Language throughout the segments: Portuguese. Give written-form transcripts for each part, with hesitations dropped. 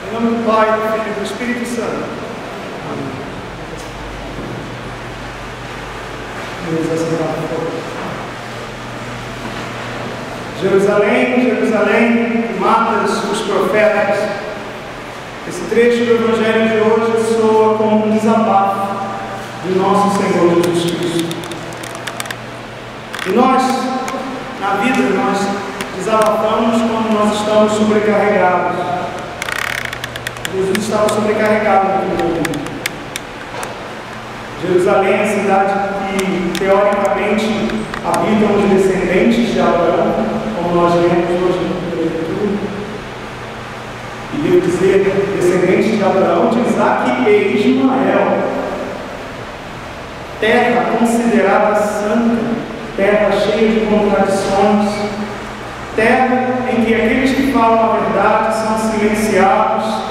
Em nome do Pai, do Filho e do Espírito Santo. Amém. Jerusalém, Jerusalém, que matas os profetas. Esse trecho do Evangelho de hoje soa como um desabafo de nosso Senhor Jesus Cristo. E nós, na vida, nós desabafamos quando nós estamos sobrecarregados. Jesus estava sobrecarregado naquele momento. Jerusalém é a cidade que, teoricamente, habitam os descendentes de Abraão, como nós lemos hoje no Escritura. E devo dizer, descendentes de Abraão, de Isaac e Ismael. Terra considerada santa, terra cheia de contradições, terra em que aqueles que falam a verdade são silenciados,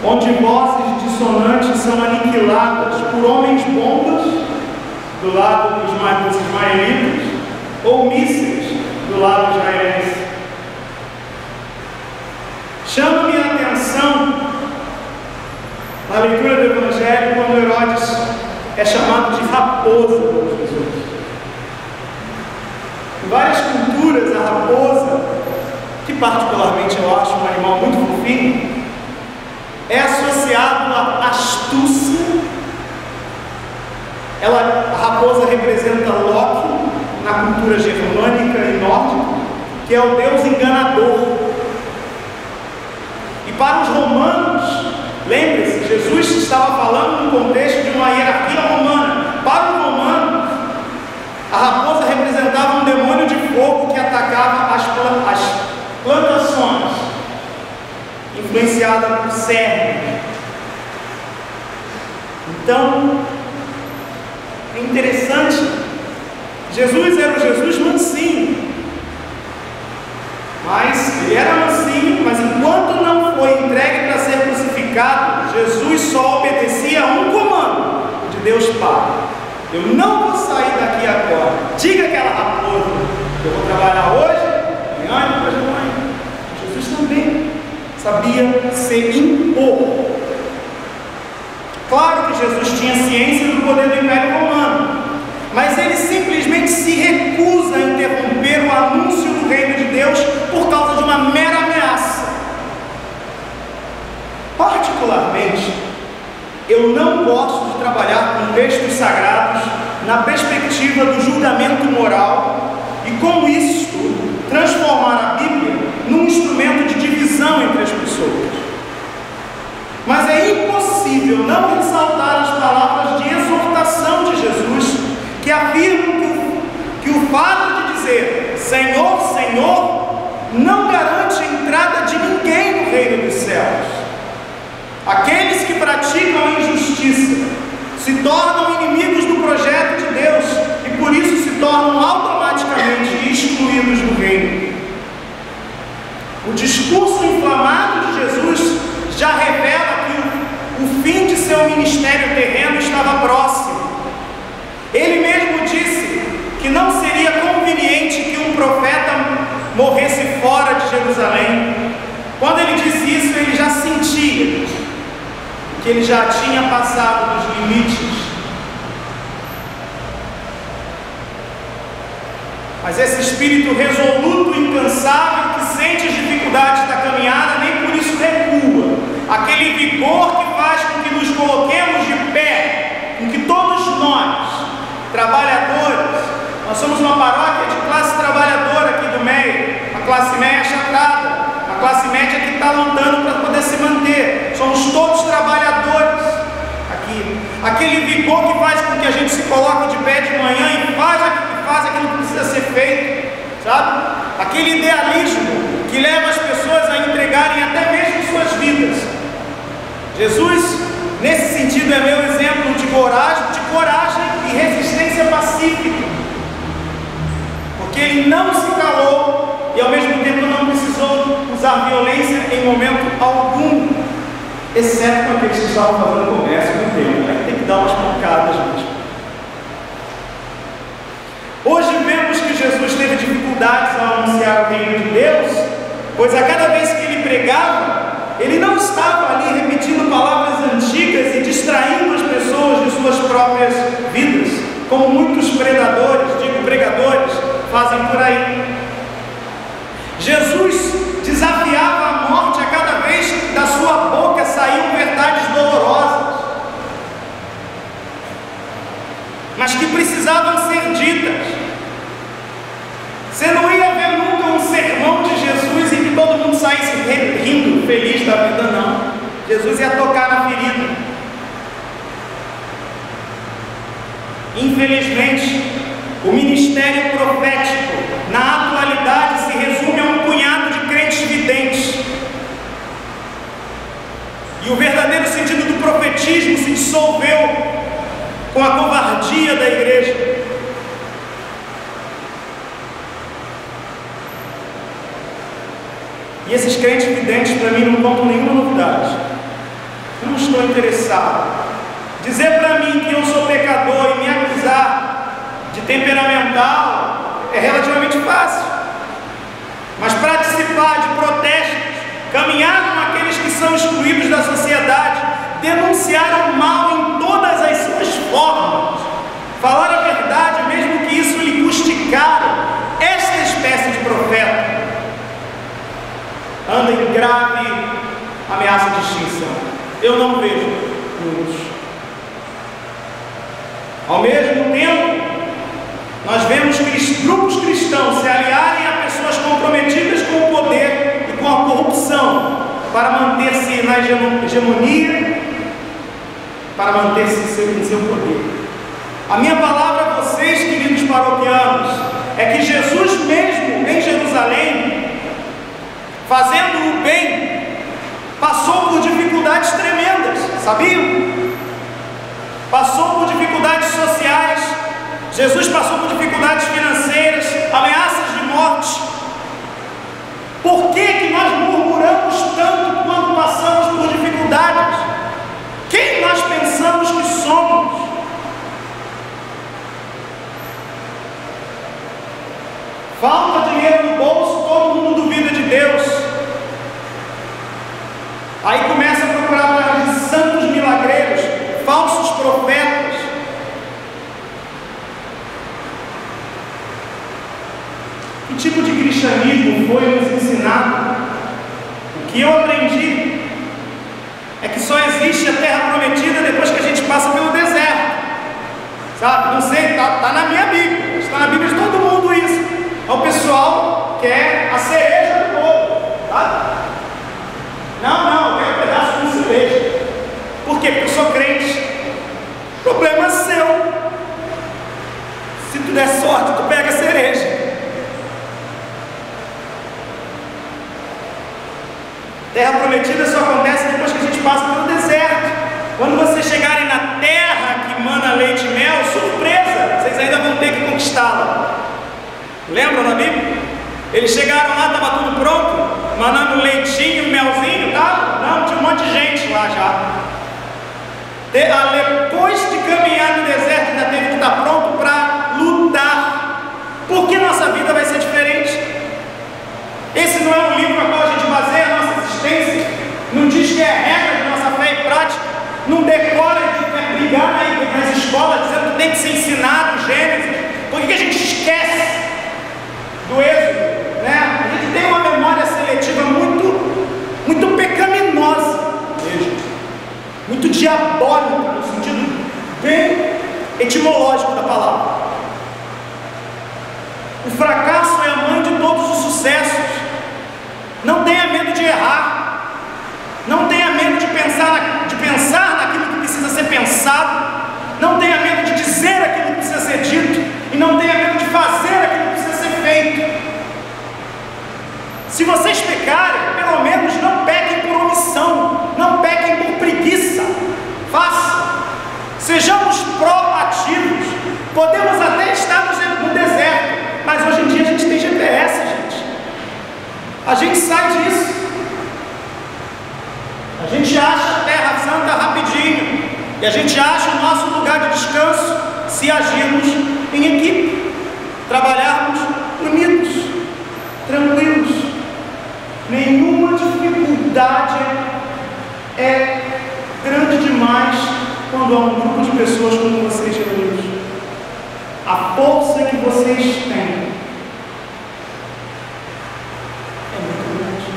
onde vozes dissonantes são aniquiladas por homens bombas do lado dos ismaelitas ou mísseis do lado israelense. Chama-me a atenção na leitura do Evangelho quando Herodes é chamado de raposa por Jesus. Em várias culturas, a raposa, que particularmente eu acho um animal muito fofinho, é associado à astúcia. A raposa representa Loki na cultura germânica e nórdica, que é o deus enganador. E para os romanos, lembre-se, Jesus estava falando no contexto de uma hierarquia romana. Para os romanos, a raposa representava um demônio de fogo que atacava as plantações, influenciada por cerne. Então, é interessante, Jesus era o Jesus mansinho, mas ele era mansinho, mas enquanto não foi entregue para ser crucificado, Jesus só obedecia a um comando de Deus Pai: eu não vou sair daqui agora. Diga aquela raposa que eu vou trabalhar hoje, amanhã, depois de amanhã. Jesus também sabia se impor. Claro que Jesus tinha ciência do poder do Império Romano, mas ele simplesmente se recusa a interromper o anúncio do reino de Deus por causa de uma mera ameaça. Particularmente, eu não gosto de trabalhar com textos sagrados na perspectiva do julgamento moral e, com isso, transformar a Bíblia num instrumento de divisão entre as pessoas. Mas é impossível não ressaltar as palavras de exortação de Jesus, que afirmam que o fato de dizer Senhor, Senhor, não garante a entrada de ninguém no reino dos céus. Aqueles que praticam a injustiça se tornam inimigos do projeto de Deus e por isso se tornam automaticamente excluídos do reino. O discurso inflamado de Jesus já revela que o fim de seu ministério terreno estava próximo. Ele mesmo disse que não seria conveniente que um profeta morresse fora de Jerusalém. Quando ele disse isso, ele já sentia que ele já tinha passado dos limites. Mas esse espírito resoluto e incansável que sente as dificuldades da caminhada, nem por isso recua. Aquele vigor que faz com que nos coloquemos de pé, com que todos nós, trabalhadores, nós somos uma paróquia de classe trabalhadora aqui do meio, a classe média achatada, a classe média que está lutando para poder se manter. Somos todos trabalhadores aqui. Aquele vigor que faz com que a gente se coloque de pé de manhã e faz aquilo que precisa ser feito, sabe? Aquele idealismo que leva as pessoas a entregarem até mesmo suas vidas. Jesus, nesse sentido, é meu exemplo de coragem e resistência pacífica, porque ele não se calou e ao mesmo tempo não precisou usar violência em momento algum, exceto com aqueles que estavam fazendo comércio no tempo. Aí tem que dar umas pancadas, gente. Hoje vemos que Jesus teve dificuldades ao anunciar o reino de Deus, pois a cada vez que ele pregava, ele não estava ali próprias vidas, como muitos pregadores, fazem por aí. Jesus desafiava a morte a cada vez da sua boca saíam verdades dolorosas, mas que precisavam ser ditas. Você não ia ver nunca um sermão de Jesus em que todo mundo saísse rindo, feliz da vida, não. Jesus ia tocar na ferida. Infelizmente, o ministério profético, na atualidade, se resume a um punhado de crentes videntes. E o verdadeiro sentido do profetismo se dissolveu com a covardia da igreja. E esses crentes videntes, para mim, não contam nenhuma novidade. Eu não estou interessado. Dizer para mim que eu sou pecador e me acusar de temperamental é relativamente fácil. Mas participar de protestos, caminhar com aqueles que são excluídos da sociedade, denunciar o mal em todas as suas formas, falar a verdade, mesmo que isso lhe custe caro, esta espécie de profeta anda em grave ameaça de extinção. Eu não vejo muitos. Ao mesmo tempo, nós vemos grupos cristãos se aliarem a pessoas comprometidas com o poder e com a corrupção para manter-se na hegemonia, para manter-se em seu poder. A minha palavra a vocês, queridos paroquianos, é que Jesus mesmo em Jerusalém, fazendo o bem, passou por dificuldades tremendas, sabiam? Passou por dificuldades sociais, Jesus passou por dificuldades financeiras, ameaças de morte. Por que nós murmuramos tanto quando passamos por dificuldades? Quem nós pensamos que somos? Falta dinheiro no bolso, todo mundo duvida de Deus. Aí começa a procurar atrás de santos milagreiros, falsos profetas. Que tipo de cristianismo foi nos ensinado? O que eu aprendi é que só existe a terra prometida depois que a gente passa pelo deserto. Sabe? Não sei, está na minha Bíblia, está na Bíblia de todo mundo isso. O pessoal quer a cereja do bolo, tá? Não, eu quero um pedaço de cereja. Por quê? Porque eu sou crente. Problema seu. Se tu der sorte, tu pega a cereja. Terra prometida só acontece depois que a gente passa pelo deserto. Quando vocês chegarem na terra que mana leite e mel, surpresa, vocês ainda vão ter que conquistá-la. Lembram na Bíblia? Eles chegaram lá, estava tudo pronto, manando leitinho, melzinho, tá? Não, tinha um monte de gente lá já. Depois de caminhar no deserto, ainda teve que estar pronto para lutar. Por que nossa vida vai ser diferente? Esse não é um livro a qual a gente baseia a nossa existência, não diz que é regra de nossa fé e prática, não decora de brigar nas escolas dizendo que tem que ser ensinado Gênesis. Por que a gente esquece do Êxodo, né? A gente tem uma memória seletiva muito pecaminosa mesmo, muito diabólica, no sentido bem etimológico da palavra. O fracasso é a mãe de todos os sucessos. Não tenha medo de errar, não tenha medo de pensar naquilo que precisa ser pensado, não tenha medo de dizer aquilo que precisa ser dito, e não tenha medo de fazer aquilo que precisa ser feito. Se vocês pecarem, pelo menos não pequem por omissão, não pequem por preguiça. Façam, sejamos proativos. Podemos até estar no deserto, mas hoje em dia a gente tem GPS, gente. A gente sai disso. A gente acha a Terra Santa rapidinho, e a gente acha o nosso lugar de descanso se agirmos em equipe, trabalharmos unidos, tranquilos. Nenhuma dificuldade é grande demais quando há um grupo de pessoas como vocês reunidos. A força que vocês têm é muito grande.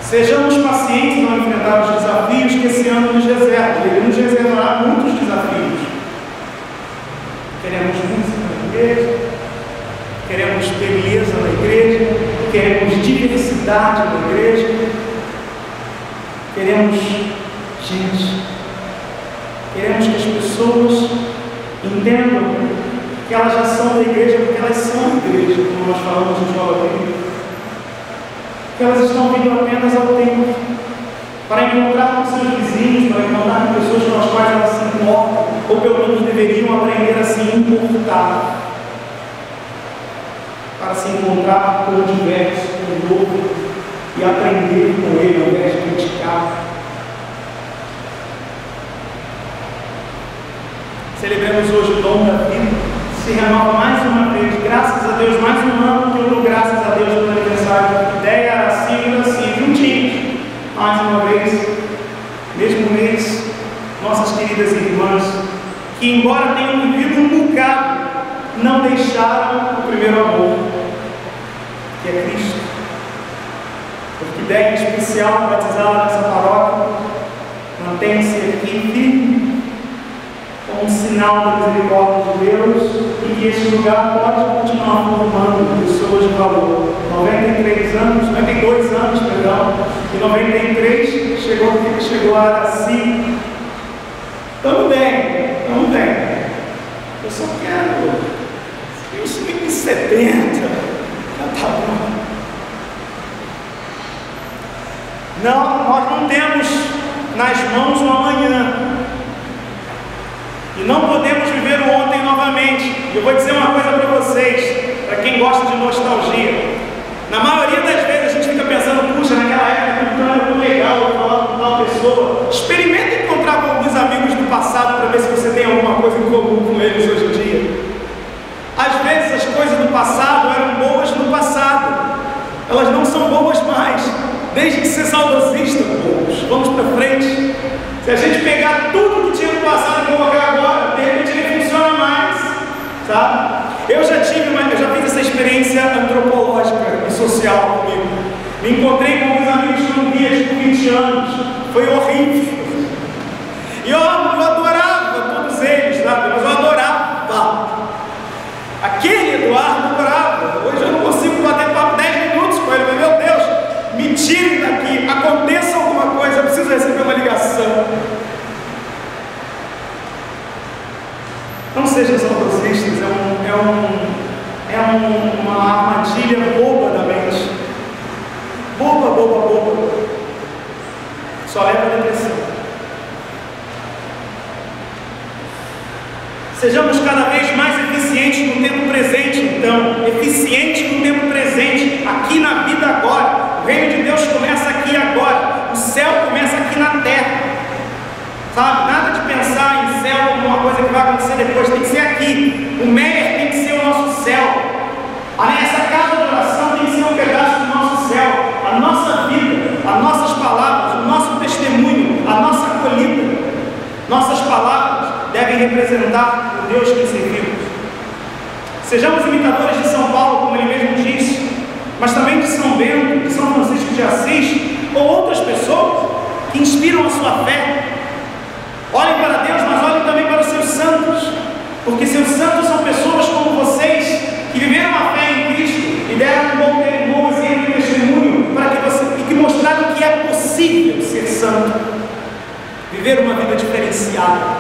Sejamos pacientes ao enfrentar os desafios que esse ano nos reserva. Ele nos reservará muitos desafios. Queremos música na igreja, queremos beleza na igreja, queremos diversidade na igreja, queremos gente, queremos que as pessoas entendam que elas já são da igreja porque elas são da igreja, como nós falamos no Escola Bíblica, que elas estão vindo apenas ao templo para encontrar com seus vizinhos, para encontrar com pessoas com as quais elas se importam, ou pelo menos deveriam aprender a se importar, para se encontrar com o diverso, com o novo, e aprender com ele ao invés de criticar. Celebremos hoje o dom da vida, se renova mais uma vez, graças a Deus, mais um ano que eu dou graças a Deus pelo aniversário. A ideia era assim, juntinhos, mais uma vez, mesmo mês, nossas queridas irmãs, que embora tenham vivido um bocado, não deixaram o primeiro amor, que é Cristo. Porque ideia especial batizada nessa paróquia, mantém-se aqui firme, como um sinal da misericórdia de Deus, e que esse lugar pode continuar formando pessoas de valor. 92 anos, e 93 chegou a Araci. Estamos bem. Eu só quero uns 70, já tá bom. Não, nós não temos nas mãos o amanhã. E não podemos viver o ontem novamente. Eu vou dizer uma coisa para vocês, para quem gosta de nostalgia. Na maioria das vezes a gente fica pensando, puxa, naquela época não era tão legal eu falar com tal pessoa. Experimenta encontrar com alguns amigos do passado para ver se você tem alguma coisa em comum com eles hoje em dia. Às vezes as coisas do passado eram boas no passado. Elas não são boas mais. Deixe de ser saudosista, povos. Vamos para frente. Se a gente pegar tudo que tinha no passado e colocar agora, de repente ele funciona mais, sabe? Eu já fiz essa experiência antropológica e social comigo. Me encontrei com alguns amigos que não via por 20 anos. Foi horrível. E eu adorava todos eles, sabe? Mas eu adorava. Aquele Eduardo eu adorava. Hoje eu não consigo bater papo 10 minutos com ele, mas meu Deus, me tirem daqui, aconteça alguma coisa, eu preciso receber uma ligação. Não sejam saudosistas, uma armadilha boba da mente. Boba. Só leva a depressão. Sejamos cada vez mais eficientes no tempo presente, então. Eficientes no tempo presente, aqui na vida agora. O reino de Deus começa aqui agora. O céu começa aqui na terra. Sabe? Nada de pensar em céu como uma coisa que vai acontecer depois. Tem que ser aqui. O Meyer tem que ser o nosso céu. Essa casa de oração tem que ser um pedaço do nosso céu. A nossa vida, as nossas palavras, o nosso testemunho, a nossa acolhida. Nossas palavras devem representar o Deus que servimos. Sejamos imitadores de São Paulo, como ele mesmo disse, mas também de São Bento, de São Francisco de Assis, ou outras pessoas que inspiram a sua fé. Olhem para Deus, mas olhem também para os seus santos, porque seus santos são pessoas como vocês, que viveram a fé em Cristo e deram um bom exemplo e testemunho para que mostraram que é possível ser santo, viver uma vida diferenciada.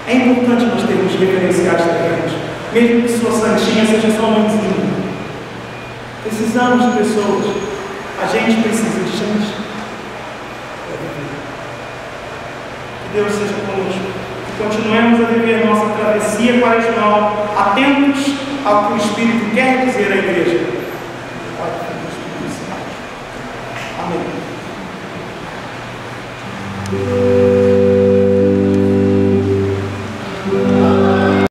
É importante nós termos referenciais terrenos, mesmo que sua santinha seja sua mãezinha. Precisamos de pessoas, a gente precisa de gente. Que Deus seja conosco, que continuemos a viver nossa travessia quaresmal, atentos ao que o Espírito quer dizer à igreja. Amém.